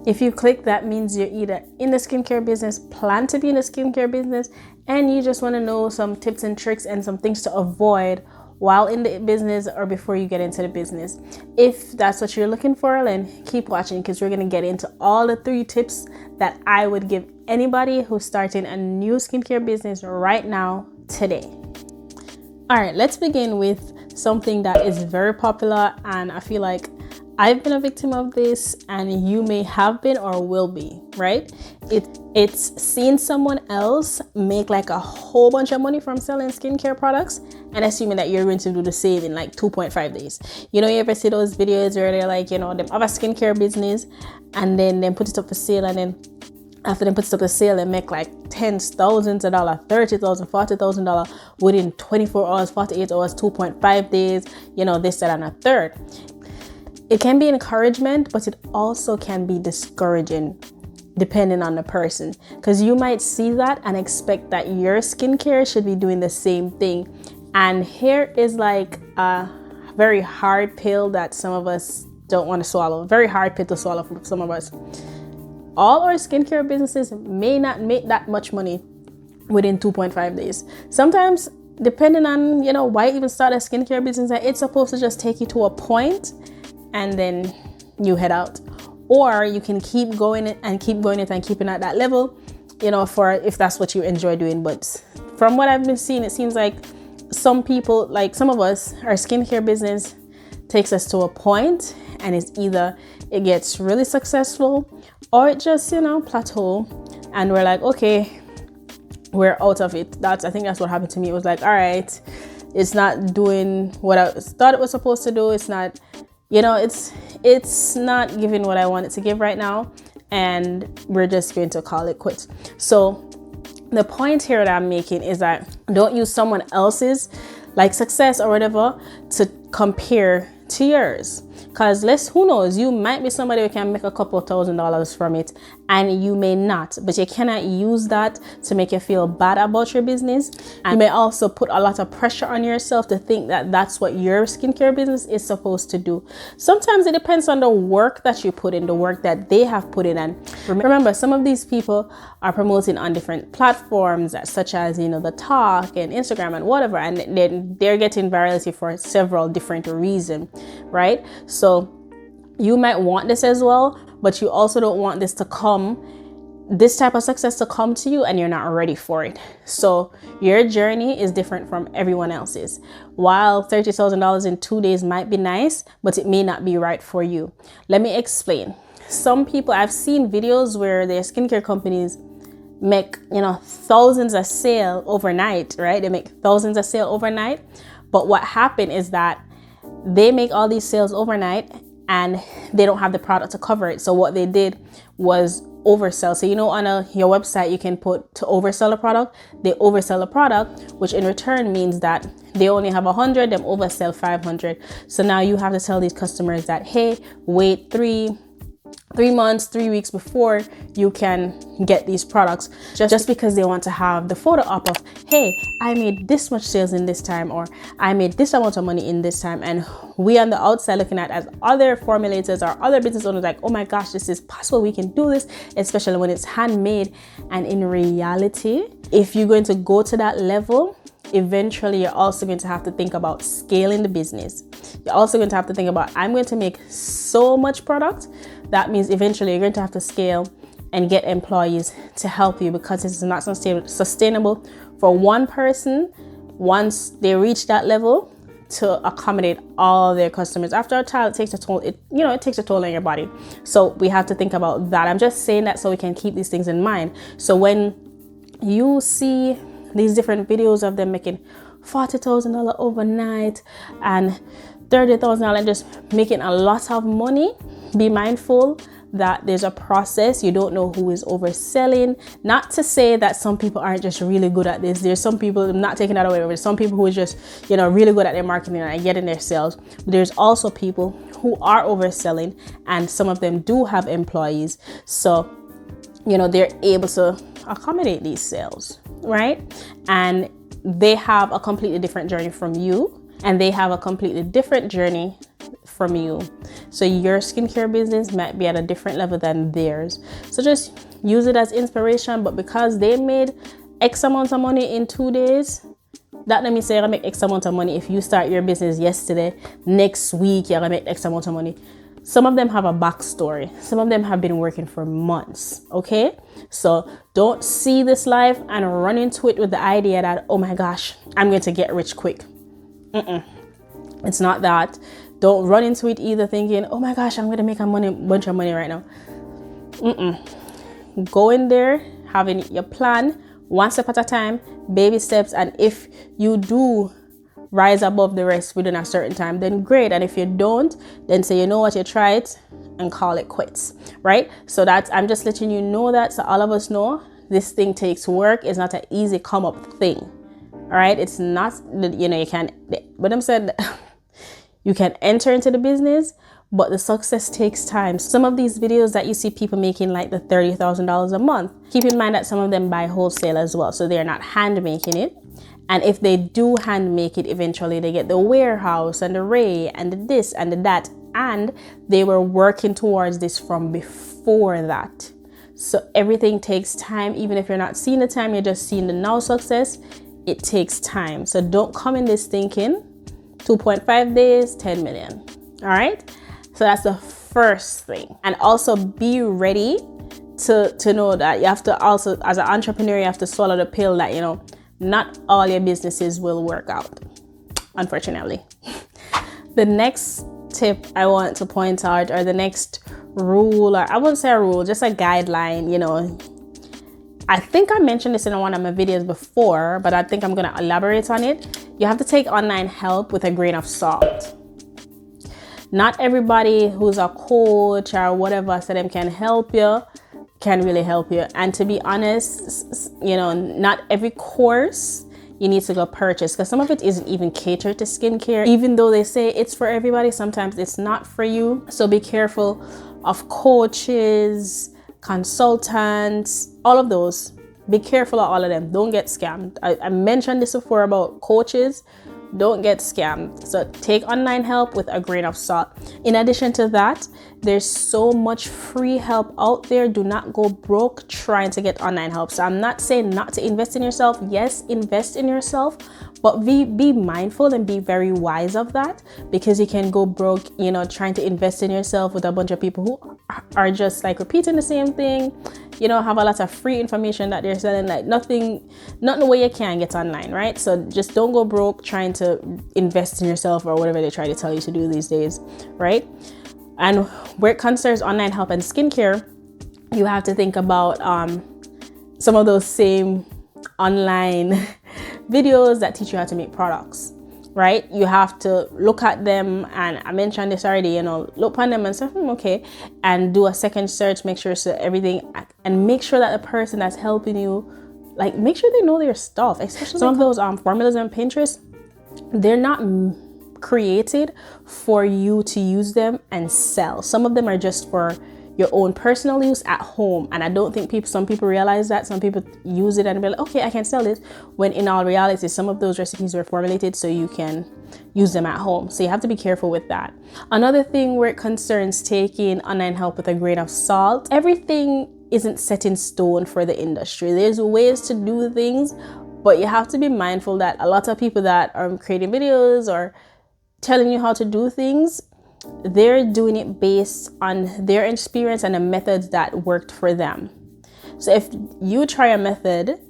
If you click, that means you're either in the skincare business, plan to be in the skincare business, and you just want to know some tips and tricks and some things to avoid while in the business or before you get into the business. If that's what you're looking for, then keep watching, because we're going to get into all the 3 tips that I would give anybody who's starting a new skincare business right now today. All right, let's begin with something that is very popular, and I feel like I've been a victim of this, and you may have been or will be, right? It's seeing someone else make like a whole bunch of money from selling skincare products and assuming that you're going to do the same in like 2.5 days. You know, you ever see those videos where they're like, you know, them have a skincare business and then they put it up for sale, and then after they put it up for sale, they make like tens, thousands of dollars, $30,000, $40,000 within 24 hours, 48 hours, 2.5 days, you know, this, that, and a third. It can be encouragement, but it also can be discouraging depending on the person, because you might see that and expect that your skincare should be doing the same thing. And here is like a very hard pill that some of us don't want to swallow. Very hard pill to swallow for some of us. All our skincare businesses may not make that much money within 2.5 days. Sometimes, depending on, you know, why you even start a skincare business, it's supposed to just take you to a point and then you head out. Or you can keep going and keep going it and keeping at that level, you know, for if that's what you enjoy doing. But from what I've been seeing, it seems like some people, like some of us, our skincare business takes us to a point, and it's either it gets really successful or it just, you know, plateau, and we're like, okay, we're out of it. I think that's what happened to me. It was like, all right, it's not doing what I thought it was supposed to do. It's not, you know, it's not giving what I want it to give right now, and we're just going to call it quits. So the point here that I'm making is that don't use someone else's like success or whatever to compare to yours, because who knows, you might be somebody who can make a couple $1,000s from it, and you may not. But you cannot use that to make you feel bad about your business. And you may also put a lot of pressure on yourself to think that that's what your skincare business is supposed to do. Sometimes it depends on the work that you put in, the work that they have put in. And remember, some of these people are promoting on different platforms such as, you know, the Talk and Instagram and whatever, and they're getting virality for several different reasons, right? So you might want this as well, but you also don't want this type of success to come to you and you're not ready for it. So your journey is different from everyone else's. While $30,000 in 2 days might be nice, but it may not be right for you. Let me explain. Some people, I've seen videos where their skincare companies make, you know, thousands a sale overnight, right? They make thousands a sale overnight. But what happened is that they make all these sales overnight and they don't have the product to cover it. So what they did was oversell. So, you know, on your website, you can put to oversell a product. They oversell a product, which in return means that they only have 100, them oversell 500. So now you have to tell these customers that, hey, wait 3 months, 3 weeks before you can get these products, just because they want to have the photo up of, hey, I made this much sales in this time, or I made this amount of money in this time. And we on the outside looking at as other formulators or other business owners like, oh my gosh, this is possible, we can do this, especially when it's handmade. And in reality, if you're going to go to that level, eventually you're also going to have to think about scaling the business. You're also going to have to think about, I'm going to make so much product. That means eventually you're going to have to scale and get employees to help you, because it's not sustainable for one person once they reach that level to accommodate all their customers. After a time, it takes a toll. It takes a toll on your body. So we have to think about that. I'm just saying that so we can keep these things in mind. So when you see these different videos of them making $40,000 overnight and $30,000 and just making a lot of money, be mindful that there's a process. You don't know who is overselling. Not to say that some people aren't just really good at this. There's some people, I'm not taking that away, there's some people who are just, you know, really good at their marketing and getting their sales. But there's also people who are overselling, and some of them do have employees. So, you know, they're able to accommodate these sales, right? And they have a completely different journey from you. and they have a completely different journey from you. So your skincare business might be at a different level than theirs. So just use it as inspiration. But because they made X amount of money in 2 days, that let me say you're gonna make X amount of money. If you start your business yesterday, next week you're gonna make X amount of money. Some of them have a backstory. Some of them have been working for months. Okay, so don't see this life and run into it with the idea that, oh my gosh, I'm going to get rich quick. It's not that. Don't run into it either thinking, oh my gosh, I'm going to make a bunch of money right now. Go in there having your plan, one step at a time, baby steps. And if you do rise above the rest within a certain time, then great. And if you don't, then say, you know what, you try it and call it quits, right? So that's, I'm just letting you know that, so all of us know this thing takes work. It's not an easy come up thing. All right, it's not, you know, you can, but I'm saying you can enter into the business, but the success takes time. Some of these videos that you see people making like the $30,000 a month, keep in mind that some of them buy wholesale as well, so they're not hand making it. And if they do hand make it, eventually they get the warehouse and the array and the this and the that, and they were working towards this from before that. So everything takes time. Even if you're not seeing the time, you're just seeing the now success. It takes time. So don't come in this thinking 2.5 days, 10 million. All right. So that's the first thing. And also be ready to know that you have to also, as an entrepreneur, you have to swallow the pill that, you know, not all your businesses will work out, unfortunately. The next tip I want to point out, or the next rule, or I wouldn't say a rule, just a guideline, you know, I think I mentioned this in one of my videos before, but I think I'm going to elaborate on it. You have to take online help with a grain of salt. Not everybody who's a coach or whatever, so them can help you, can really help you. And to be honest, you know, not every course you need to go purchase, because some of it isn't even catered to skincare. Even though they say it's for everybody, sometimes it's not for you. So be careful of coaches, consultants, all of those. Be careful of all of them. Don't get scammed. I mentioned this before about coaches. Don't get scammed. So take online help with a grain of salt. In addition to that, there's so much free help out there. Do not go broke trying to get online help. So I'm not saying not to invest in yourself. Yes, invest in yourself, but be mindful and be very wise of that, because you can go broke, you know, trying to invest in yourself with a bunch of people who are just like repeating the same thing, you know, have a lot of free information that they're selling, like nothing way you can get online, right? So just don't go broke trying to invest in yourself or whatever they try to tell you to do these days, right? And where it concerns online help and skincare, you have to think about some of those same online videos that teach you how to make products, right? You have to look at them, and I mentioned this already, you know, look on them and say, okay, and do a second search, make sure so everything, and make sure that the person that's helping you, like, make sure they know their stuff. Especially some of those formulas on Pinterest, they're not created for you to use them and sell. Some of them are just for your own personal use at home, and I don't think some people realize that. Some people use it and be like, okay, I can sell it, when in all reality some of those recipes were formulated so you can use them at home. So you have to be careful with that. Another thing where it concerns taking online help with a grain of salt, everything isn't set in stone for the industry. There's ways to do things, but you have to be mindful that a lot of people that are creating videos or telling you how to do things, they're doing it based on their experience and the methods that worked for them. So if you try a method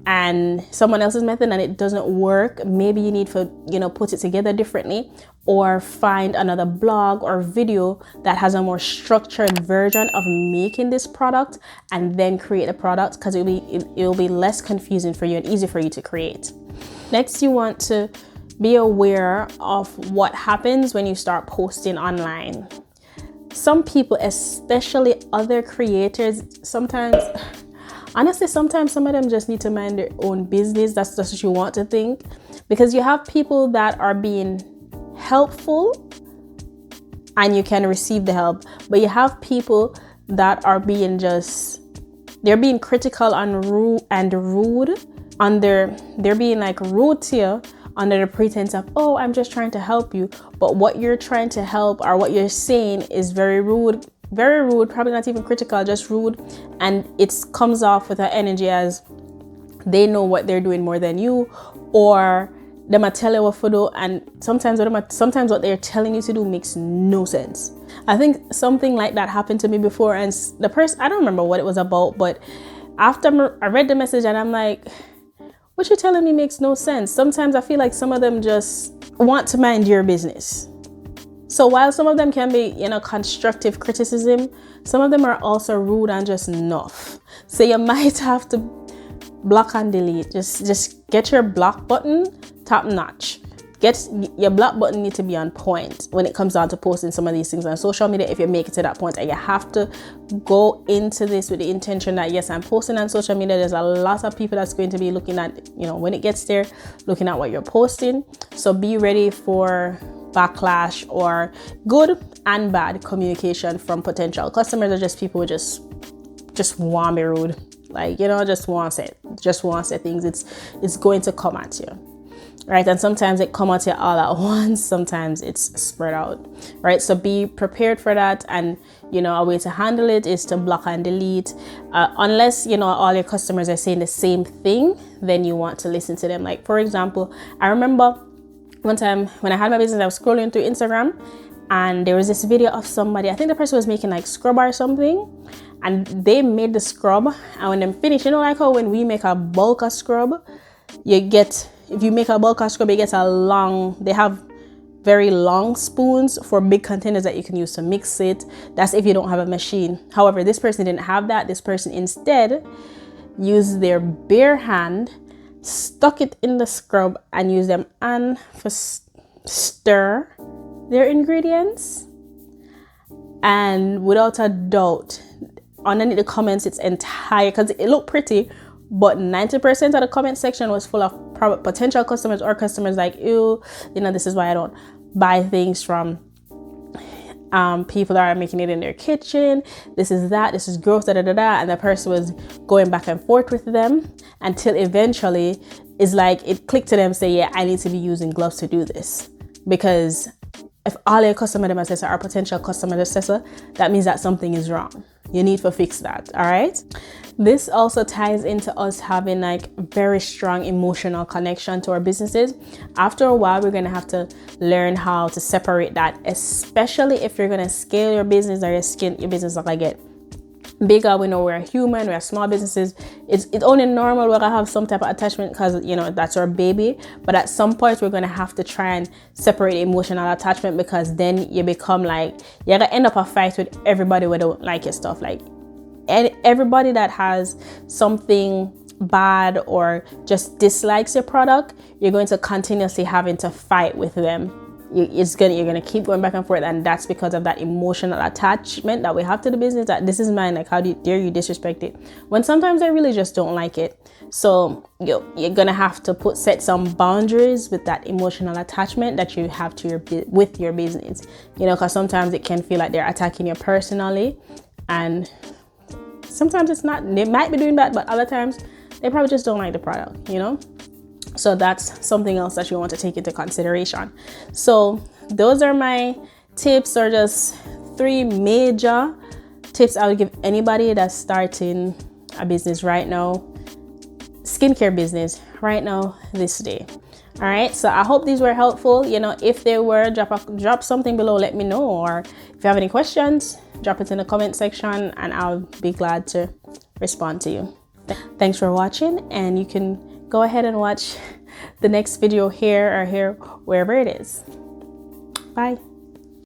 and someone else's method and it doesn't work, maybe you need to, you know, put it together differently, or find another blog or video that has a more structured version of making this product, and then create a product, because it'll be less confusing for you and easy for you to create. Next, you want to be aware of what happens when you start posting online. Some people, especially other creators, sometimes some of them just need to mind their own business. That's just what you want to think, because you have people that are being helpful and you can receive the help, but you have people that are being they're being critical and rude, they're being like rude to you under the pretense of, oh, I'm just trying to help you. But what you're trying to help or what you're saying is very rude, probably not even critical, just rude. And it comes off with an energy as they know what they're doing more than you, or they might tell you what to do, and sometimes what they're telling you to do makes no sense. I think something like that happened to me before, and the person, I don't remember what it was about, but after I read the message and I'm like, what you're telling me makes no sense. Sometimes I feel like some of them just want to mind your business. So while some of them can be, constructive criticism, some of them are also rude and just enough. So you might have to block and delete. Just get your block button top notch. Get your block button need to be on point when it comes down to posting some of these things on social media. If you make it to that point, and you have to go into this with the intention that, yes, I'm posting on social media. There's a lot of people that's going to be looking at, when it gets there, looking at what you're posting. So be ready for backlash or good and bad communication from potential customers, or just people who just want to be rude. Like, just want to say things. It's going to come at you. Right, and sometimes it come at you all at once, sometimes it's spread out, right? So be prepared for that, and a way to handle it is to block and delete, unless all your customers are saying the same thing, then you want to listen to them. Like, for example, I remember one time when I had my business, I was scrolling through Instagram, and there was this video of somebody, I think the person was making like scrub or something, and they made the scrub, and when they finished, like how when we make a bulk of scrub, if you make a bulk of scrub, you get they have very long spoons for big containers that you can use to mix it. That's if you don't have a machine. However, this person didn't have that. This person instead used their bare hand, stuck it in the scrub, and used them and for stir their ingredients. And without a doubt, underneath the comments, it's entire, because it looked pretty, but 90% of the comment section was full of potential customers or customers like, ew, this is why I don't buy things from people that are making it in their kitchen. This is gross, and the person was going back and forth with them until eventually it's like it clicked to them, say, yeah, I need to be using gloves to do this. Because if all your customer assessor are potential customer assessor, that means that something is wrong. You need to fix that. All right. This also ties into us having like very strong emotional connection to our businesses. After a while, we're going to have to learn how to separate that, especially if you're going to scale your business, or your business like get bigger. We know we're human, we're small businesses. It's only normal we're gonna have some type of attachment because that's our baby. But at some point we're gonna have to try and separate emotional attachment, because then you become like you're gonna end up a fight with everybody who don't like your stuff. Like everybody that has something bad or just dislikes your product, you're going to continuously having to fight with them. You're gonna keep going back and forth, and that's because of that emotional attachment that we have to the business, that this is mine, like how dare you disrespect it, when sometimes I really just don't like it. So you're gonna have to set some boundaries with that emotional attachment that you have to your business, because sometimes it can feel like they're attacking you personally, and sometimes it's not. They might be doing that, but other times they probably just don't like the product, So that's something else that you want to take into consideration. So those are my tips, or just 3 major tips I would give anybody that's starting a business right now, skincare business right now, this day. All right, so I hope these were helpful. If they were, drop something below, let me know. Or if you have any questions, drop it in the comment section and I'll be glad to respond to you. Thanks for watching, and you can go ahead and watch the next video here or wherever it is. Bye.